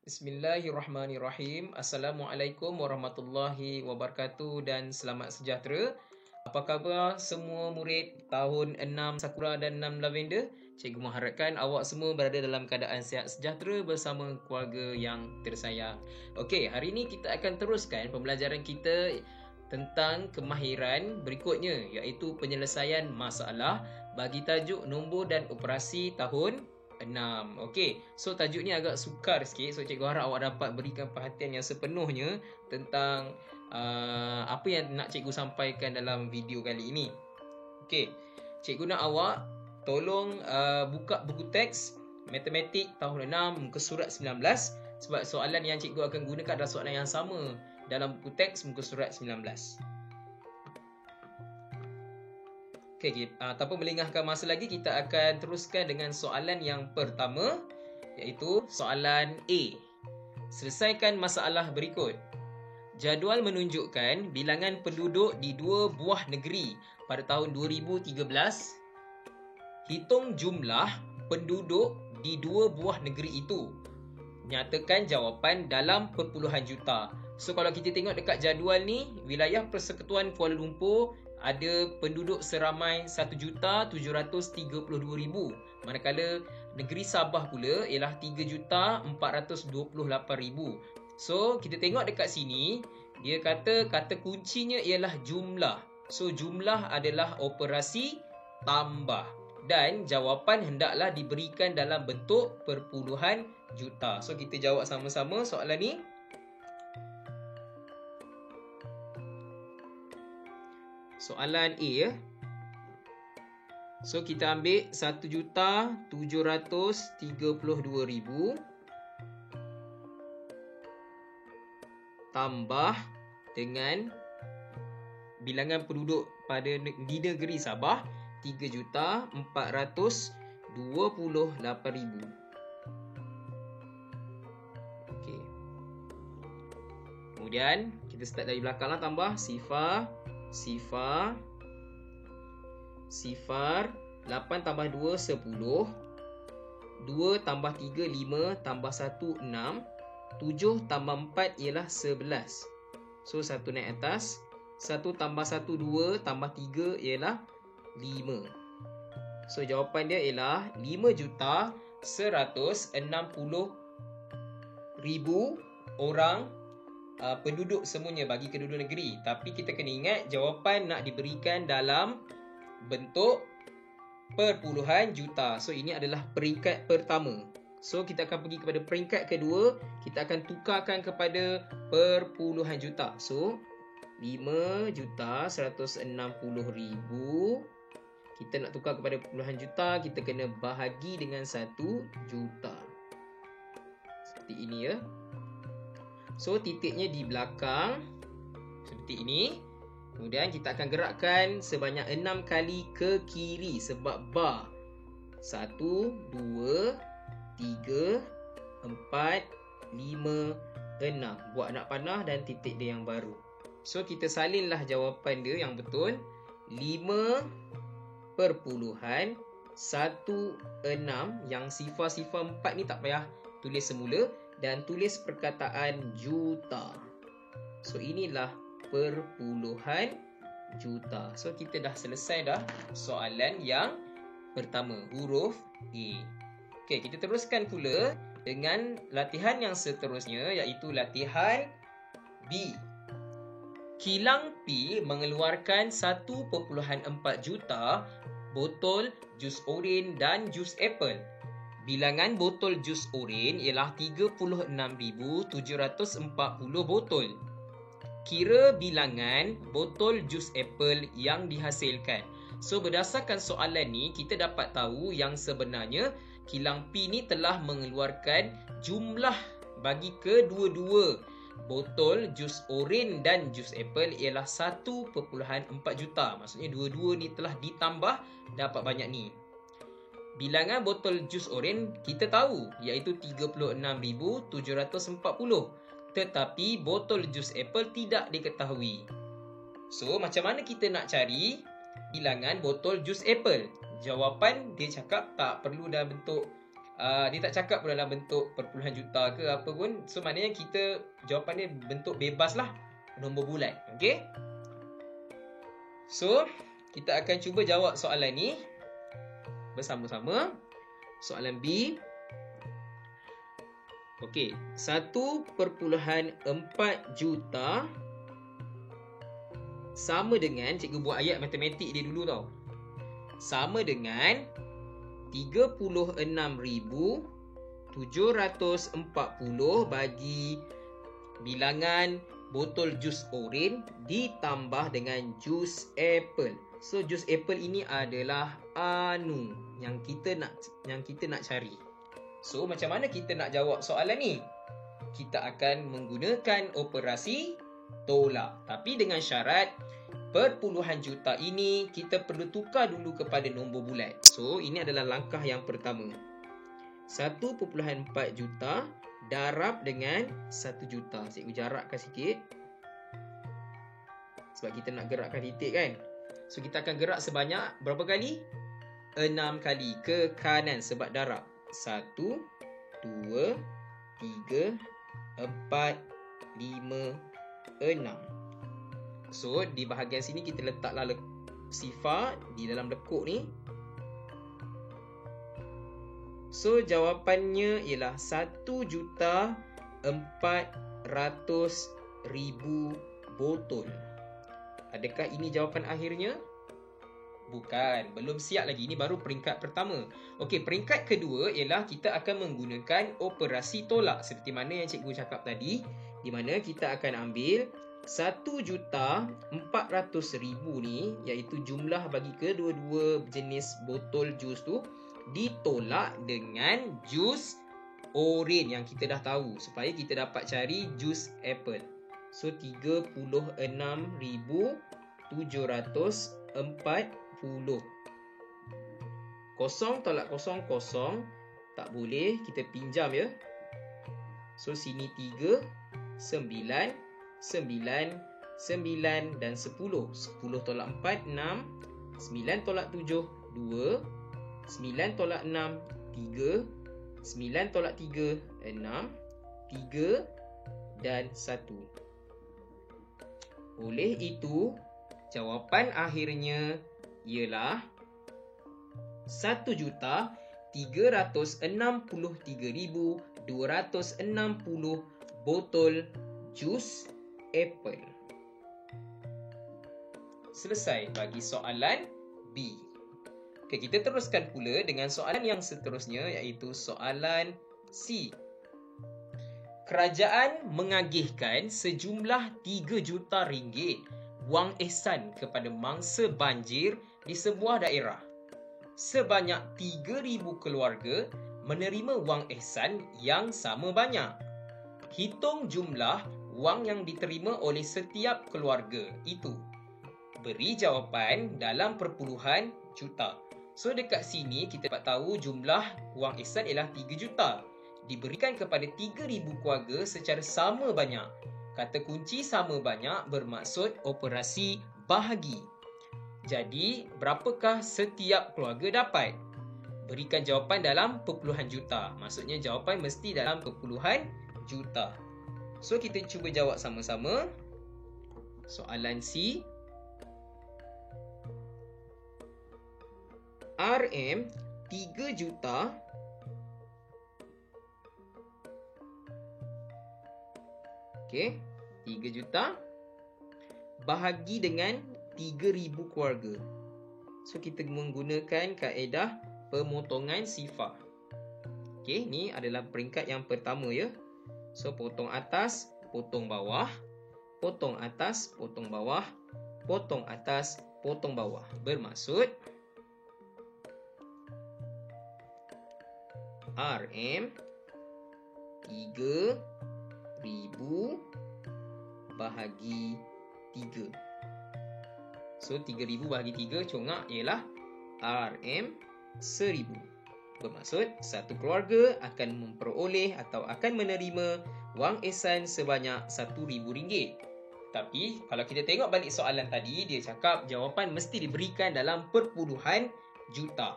Bismillahirrahmanirrahim. Assalamualaikum warahmatullahi wabarakatuh dan selamat sejahtera. Apa khabar semua murid tahun 6 Sakura dan 6 Lavender? Cikgu mengharapkan awak semua berada dalam keadaan sihat sejahtera bersama keluarga yang tersayang. Okey, hari ini kita akan teruskan pembelajaran kita tentang kemahiran berikutnya, iaitu penyelesaian masalah bagi tajuk nombor dan operasi tahun 6. Okey, so tajuk ni agak sukar sikit. So cikgu harap awak dapat berikan perhatian yang sepenuhnya tentang apa yang nak cikgu sampaikan dalam video kali ini. Okey, cikgu nak awak tolong buka buku teks matematik tahun 6 muka surat 19, sebab soalan yang cikgu akan gunakan adalah soalan yang sama dalam buku teks muka surat 19. Okey, tanpa melengahkan masa lagi, kita akan teruskan dengan soalan yang pertama, iaitu soalan A. Selesaikan masalah berikut. Jadual menunjukkan bilangan penduduk di dua buah negeri pada tahun 2013. Hitung jumlah penduduk di dua buah negeri itu. Nyatakan jawapan dalam perpuluhan juta. So kalau kita tengok dekat jadual ni, wilayah Persekutuan Kuala Lumpur ada penduduk seramai 1,732,000, manakala negeri Sabah pula ialah 3,428,000. So kita tengok dekat sini, dia kata kuncinya ialah jumlah. So jumlah adalah operasi tambah dan jawapan hendaklah diberikan dalam bentuk perpuluhan juta. So kita jawab sama-sama soalan ni. Soalan A ya. So kita ambil 1,732,000 tambah dengan bilangan penduduk di negeri Sabah 3,428,000. Okey. Kemudian kita start dari belakang lah, tambah sifar 8 tambah 2 10, 2 tambah 3 5 tambah 1 6, 7 tambah 4 ialah 11. So 1 naik atas, 1 tambah 1 2 tambah 3 ialah 5. So jawapan dia ialah 5,160,000 orang penduduk semuanya bagi kedua-dua negeri. Tapi kita kena ingat jawapan nak diberikan dalam bentuk perpuluhan juta. So ini adalah peringkat pertama. So kita akan pergi kepada peringkat kedua, kita akan tukarkan kepada perpuluhan juta. So 5,160,000 kita nak tukar kepada puluhan juta, kita kena bahagi dengan 1 juta. Seperti ini ya. So titiknya di belakang seperti ini. Kemudian kita akan gerakkan sebanyak 6 kali ke kiri sebab bar. 1 2 3 4 5 6. Buat anak panah dan titik dia yang baru. So kita salinlah jawapan dia yang betul. 5,16. Yang sifar-sifar 4 ni tak payah tulis semula dan tulis perkataan juta. So inilah perpuluhan juta. So kita dah selesai dah soalan yang pertama, huruf A. Okey, kita teruskan pula dengan latihan yang seterusnya, iaitu latihan B. Kilang P mengeluarkan 1.4 juta botol jus oren dan jus apple. Bilangan botol jus oren ialah 36,740 botol. Kira bilangan botol jus apple yang dihasilkan. So berdasarkan soalan ni, kita dapat tahu yang sebenarnya kilang P ni telah mengeluarkan jumlah bagi kedua-dua botol jus oren dan jus apple ialah 1.4 juta. Maksudnya dua-dua ni telah ditambah dapat banyak ni. Bilangan botol jus oren kita tahu iaitu 36,740. Tetapi botol jus apple tidak diketahui. So, macam mana kita nak cari bilangan botol jus apple? Jawapan dia cakap tak perlu dalam bentuk dia tak cakap pun dalam bentuk perpuluhan juta ke apa pun. So, maknanya kita jawapan dia bentuk bebas lah, nombor bulat. Okay? So, kita akan cuba jawab soalan ni bersama-sama. Soalan B. Okey, 1.4 juta sama dengan, cikgu buat ayat matematik dia dulu tau. Sama dengan 36,740 bagi bilangan botol jus oren ditambah dengan jus apple. So jus apple ini adalah anu yang kita nak cari. So macam mana kita nak jawab soalan ni? Kita akan menggunakan operasi tolak. Tapi dengan syarat perpuluhan juta ini kita perlu tukar dulu kepada nombor bulat. So ini adalah langkah yang pertama. 1.4 juta darab dengan 1 juta. Cikgu jarakkan sikit. Sebab kita nak gerakkan titik kan. So kita akan gerak sebanyak berapa kali? 6 kali ke kanan sebab darab. 1, 2, 3, 4, 5, 6. So di bahagian sini kita letaklah sifar di dalam lekuk ni. So jawapannya ialah 1.400.000 botol. Adakah ini jawapan akhirnya? Bukan, belum siap lagi. Ini baru peringkat pertama. Okey, peringkat kedua ialah kita akan menggunakan operasi tolak seperti mana yang cikgu cakap tadi, di mana kita akan ambil 1.400.000 ni, iaitu jumlah bagi kedua-dua jenis botol jus tu, ditolak dengan jus oren yang kita dah tahu supaya kita dapat cari jus apple. So 36,740. Kosong tolak kosong, kosong. Tak boleh, kita pinjam ya. So sini 3, 9, 9, 9 dan 10. 10 tolak 4, 6. 9 tolak 7, 2. 9 tolak 6, 3. 9 tolak 3, 6. 3 dan 1. Oleh itu, jawapan akhirnya ialah 1.363,260 botol jus apple. Selesai bagi soalan B. Okay, kita teruskan pula dengan soalan yang seterusnya, iaitu soalan C. Kerajaan mengagihkan sejumlah 3 juta ringgit wang ihsan kepada mangsa banjir di sebuah daerah. Sebanyak 3,000 keluarga menerima wang ihsan yang sama banyak. Hitung jumlah wang yang diterima oleh setiap keluarga itu. Beri jawapan dalam perpuluhan juta. So dekat sini kita dapat tahu jumlah wang ihsan ialah 3 juta. Diberikan kepada 3,000 keluarga secara sama banyak. Kata kunci sama banyak bermaksud operasi bahagi. Jadi, berapakah setiap keluarga dapat? Berikan jawapan dalam perpuluhan juta. Maksudnya jawapan mesti dalam perpuluhan juta. So, kita cuba jawab sama-sama. Soalan C. RM 3 juta okey, 3 juta bahagi dengan 3,000 keluarga. So kita menggunakan kaedah pemotongan sifar. Okey, ni adalah peringkat yang pertama ya. So potong atas, potong bawah, potong atas, potong bawah, potong atas, potong bawah. Bermaksud RM 3,000 bahagi 3. So 3,000 bahagi 3 congak ialah RM 1,000. Bermaksud satu keluarga akan memperoleh atau akan menerima wang ihsan sebanyak RM1,000. Tapi kalau kita tengok balik soalan tadi, dia cakap jawapan mesti diberikan dalam perpuluhan juta.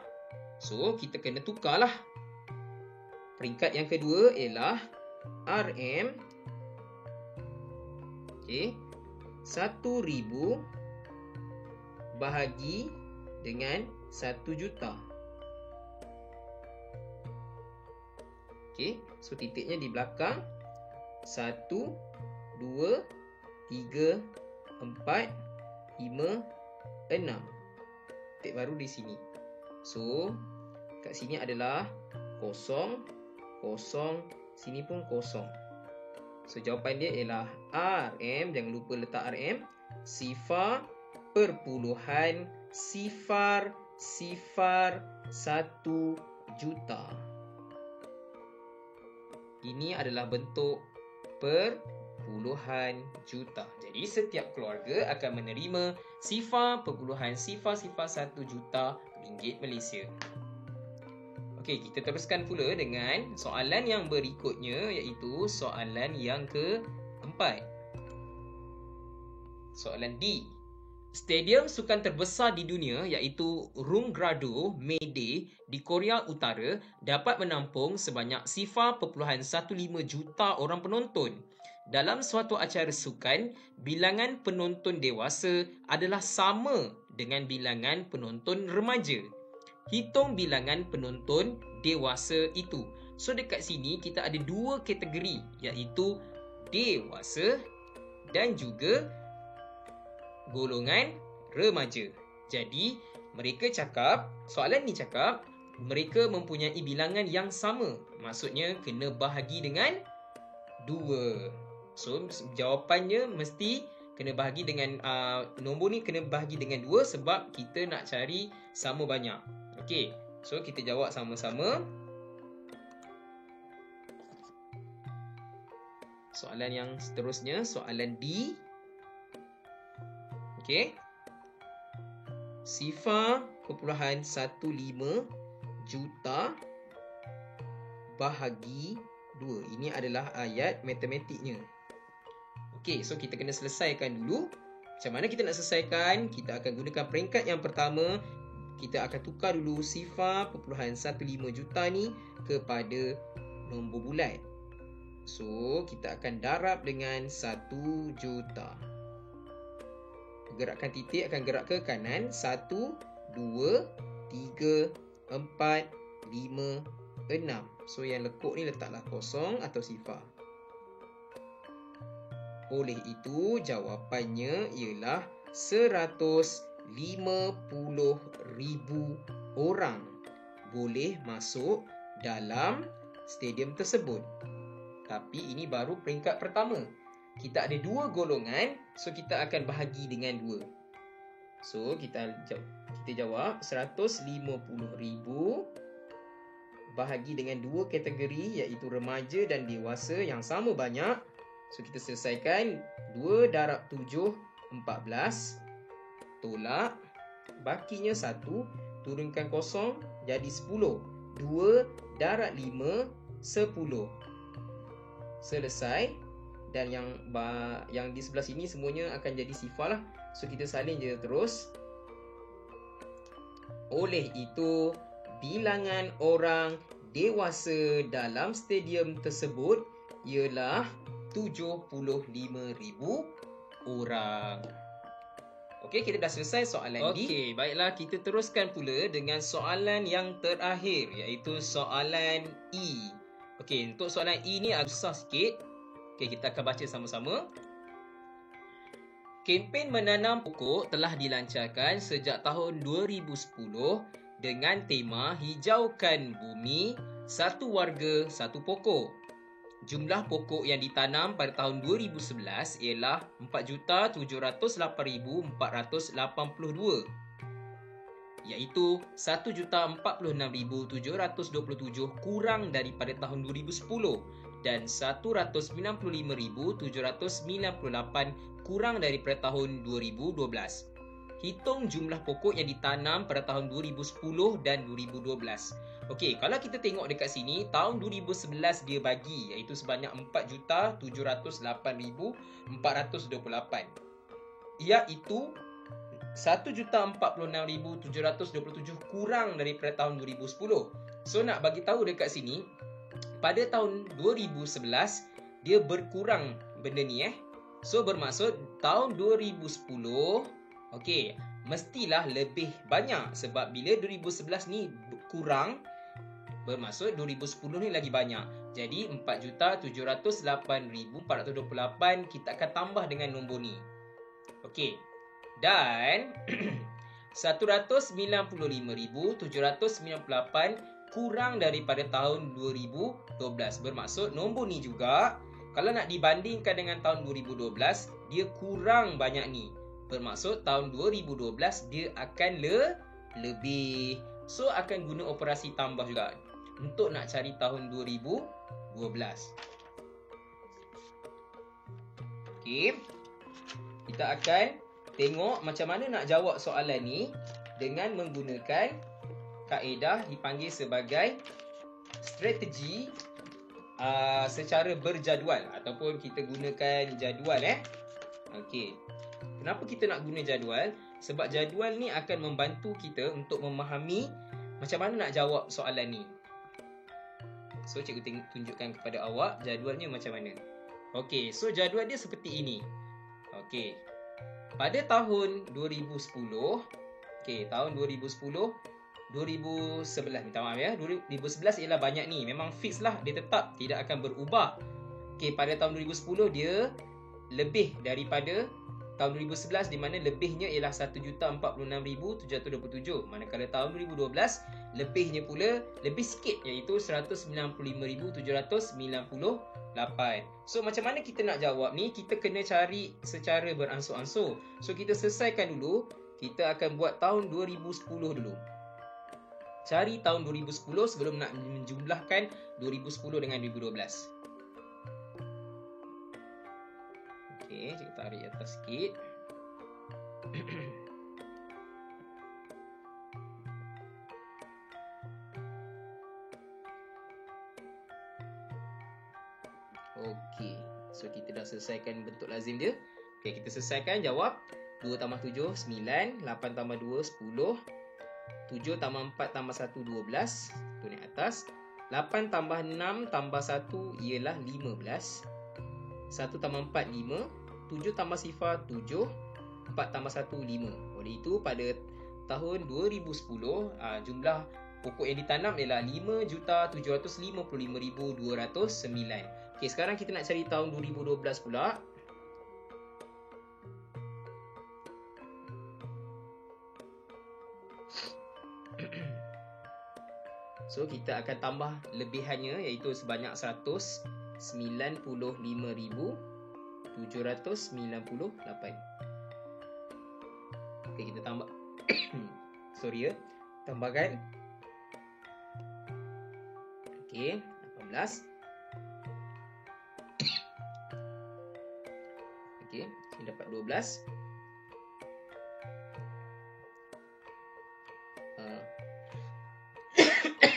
So, kita kena tukarlah. Peringkat yang kedua ialah RM. Okey. 1,000 bahagi dengan 1 juta. Okey, so titiknya di belakang. 1, 2, 3, 4, 5, 6. Titik baru di sini. So, kat sini adalah kosong, kosong, sini pun kosong. So, jawapan dia ialah RM, jangan lupa letak RM, sifar perpuluhan sifar sifar 1 juta. Ini adalah bentuk perpuluhan juta. Jadi setiap keluarga akan menerima sifar perpuluhan sifar sifar 1 juta ringgit Malaysia. Okey, kita teruskan pula dengan soalan yang berikutnya, iaitu soalan yang keempat. Soalan D. Stadium sukan terbesar di dunia iaitu Rungrado Mayday di Korea Utara dapat menampung sebanyak 0.15 juta orang penonton. Dalam suatu acara sukan, bilangan penonton dewasa adalah sama dengan bilangan penonton remaja. Hitung bilangan penonton dewasa itu. So dekat sini kita ada dua kategori, iaitu dewasa dan juga golongan remaja. Jadi mereka cakap, soalan ni cakap mereka mempunyai bilangan yang sama. Maksudnya kena bahagi dengan 2. So jawapannya mesti kena bahagi dengan nombor ni kena bahagi dengan 2 sebab kita nak cari sama banyak. Okey, so kita jawab sama-sama. Soalan yang seterusnya, soalan D. Okey. 0.15 juta bahagi 2. Ini adalah ayat matematiknya. Okey, so kita kena selesaikan dulu. Macam mana kita nak selesaikan? Kita akan gunakan peringkat yang pertama. Kita akan tukar dulu 0.15 juta ni kepada nombor bulat. So, kita akan darab dengan 1 juta. Gerakan titik akan gerak ke kanan. 1, 2, 3, 4, 5, 6. So, yang lekuk ni letaklah kosong atau sifar. Oleh itu, jawapannya ialah 150,000 orang boleh masuk dalam stadium tersebut. Tapi ini baru peringkat pertama. Kita ada 2 golongan, so kita akan bahagi dengan 2. So kita jawab 150,000 bahagi dengan 2 kategori, iaitu remaja dan dewasa yang sama banyak. So kita selesaikan. 2 darab 7, 14. Tolak. Bakinya 1. Turunkan kosong, jadi 10. 2 darab 5, 10. Selesai. Dan yang di sebelah sini semuanya akan jadi sifar lah. So kita salin je terus. Oleh itu, bilangan orang dewasa dalam stadium tersebut ialah 75,000 orang. Okey, kita dah selesai soalan D. Okey, baiklah, kita teruskan pula dengan soalan yang terakhir, iaitu soalan E. Okey, untuk soalan E ni agak susah sikit. Okey, kita akan baca sama-sama. Kempen menanam pokok telah dilancarkan sejak tahun 2010 dengan tema Hijaukan Bumi, Satu Warga, Satu Pokok. Jumlah pokok yang ditanam pada tahun 2011 ialah 4,708,482, iaitu 1,046,727 kurang daripada tahun 2010 dan 195,798 kurang daripada tahun 2012. hitung jumlah pokok yang ditanam pada tahun 2010 dan 2012. Okey, kalau kita tengok dekat sini, tahun 2011 dia bagi iaitu sebanyak 4,708,428. Iaitu 1,046,727 kurang daripada tahun 2010. So nak bagi tahu dekat sini, pada tahun 2011 dia berkurang benda ni So bermaksud tahun 2010 okey, mestilah lebih banyak sebab bila 2011 ni kurang bermaksud 2010 ni lagi banyak. Jadi 4,708,428 kita akan tambah dengan nombor ni. Okey. Dan 195,798 kurang daripada tahun 2012. Bermaksud nombor ni juga kalau nak dibandingkan dengan tahun 2012, dia kurang banyak ni. Bermaksud tahun 2012 dia akan lebih. So akan guna operasi tambah juga untuk nak cari tahun 2012. Okey. Kita akan tengok macam mana nak jawab soalan ni dengan menggunakan kaedah dipanggil sebagai strategi secara berjadual ataupun kita gunakan jadual Okey. Kenapa kita nak guna jadual? Sebab jadual ni akan membantu kita untuk memahami macam mana nak jawab soalan ni. So cikgu tunjukkan kepada awak jadualnya macam mana. Okey, so jadual dia seperti ini. Okey. Pada tahun 2010, okey, tahun 2010 2011 minta maaf 2011 ialah banyak ni. Memang fix lah, dia tetap tidak akan berubah. Okey, pada tahun 2010 dia lebih daripada tahun 2011 di mana lebihnya ialah 1,046,727. Manakala tahun 2012 lebihnya pula lebih sikit iaitu 195,798. So macam mana kita nak jawab ni? Kita kena cari secara beransur-ansur. So kita selesaikan dulu. Kita akan buat tahun 2010 dulu. Cari tahun 2010 sebelum nak menjumlahkan 2010 dengan 2012. Okey, kita tarik atas sikit. Okey, so kita dah selesaikan bentuk lazim dia. Okey, kita selesaikan jawab. 2 tambah 7, 9. 8 tambah 2, 10. 7 tambah 4 tambah 1, 12. Tu naik atas. 8 tambah 6 tambah 1 ialah 15. 1 tambah 4, 5. 7 tambah sifar, 7. 4 tambah 1, 5. Oleh itu pada tahun 2010 jumlah pokok yang ditanam ialah 5,755,209. Okey, sekarang kita nak cari tahun 2012 pula. So kita akan tambah lebihannya iaitu sebanyak 195,798. Okey, kita tambah sorry tambahkan. Okey, 18. Okey, saya dapat 12.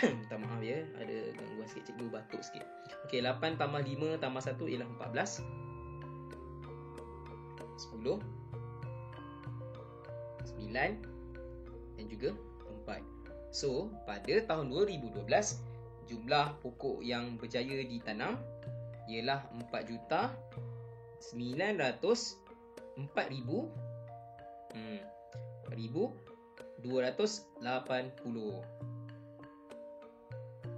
Minta maaf ada gangguan sikit, cikgu batuk sikit. Okey, 8 tambah 5 tambah 1 ialah 14. 10. 9 dan juga 4. So, pada tahun 2012 jumlah pokok yang berjaya ditanam ialah 4,280.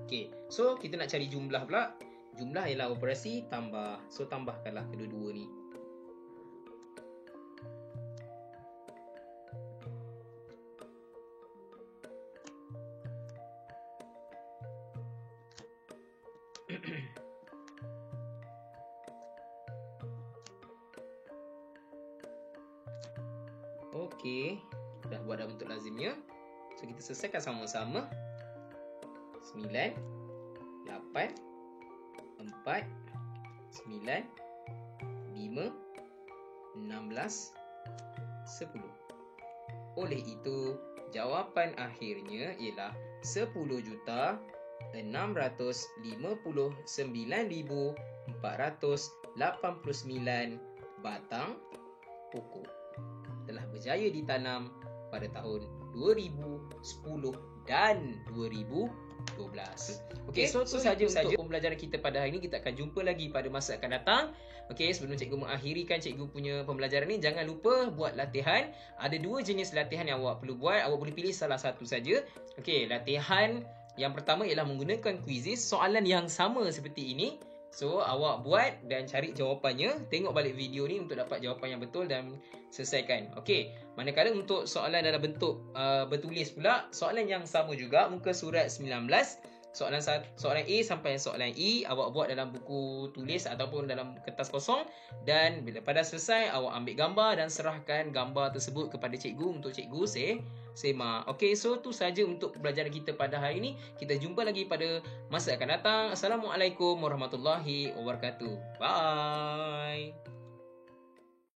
Okey, so kita nak cari jumlah pula. Jumlah ialah operasi tambah. So tambahkanlah kedua-dua ni. Okey, dah buat dah bentuk lazimnya. So kita selesaikan sama-sama. 9, 8, 4, 9, 5, 16, 10. Oleh itu, jawapan akhirnya ialah 10,659,489 batang pokok telah berjaya ditanam pada tahun 2010 dan 2012. Okey, so saja untuk pembelajaran kita pada hari ini. Kita akan jumpa lagi pada masa akan datang. Okey, sebelum cikgu mengakhirikan cikgu punya pembelajaran ni, jangan lupa buat latihan. Ada 2 jenis latihan yang awak perlu buat. Awak boleh pilih salah satu saja. Okey, latihan yang pertama ialah menggunakan quizzes, soalan yang sama seperti ini. So, awak buat dan cari jawapannya. Tengok balik video ni untuk dapat jawapan yang betul dan selesaikan. Okey, manakala untuk soalan dalam bentuk bertulis pula, soalan yang sama juga, muka surat 19. Soalan A sampai soalan E awak buat dalam buku tulis ataupun dalam kertas kosong, dan bila pada selesai awak ambil gambar dan serahkan gambar tersebut kepada cikgu untuk cikgu semak. Okey, so tu saja untuk pembelajaran kita pada hari ini. Kita jumpa lagi pada masa akan datang. Assalamualaikum warahmatullahi wabarakatuh. Bye.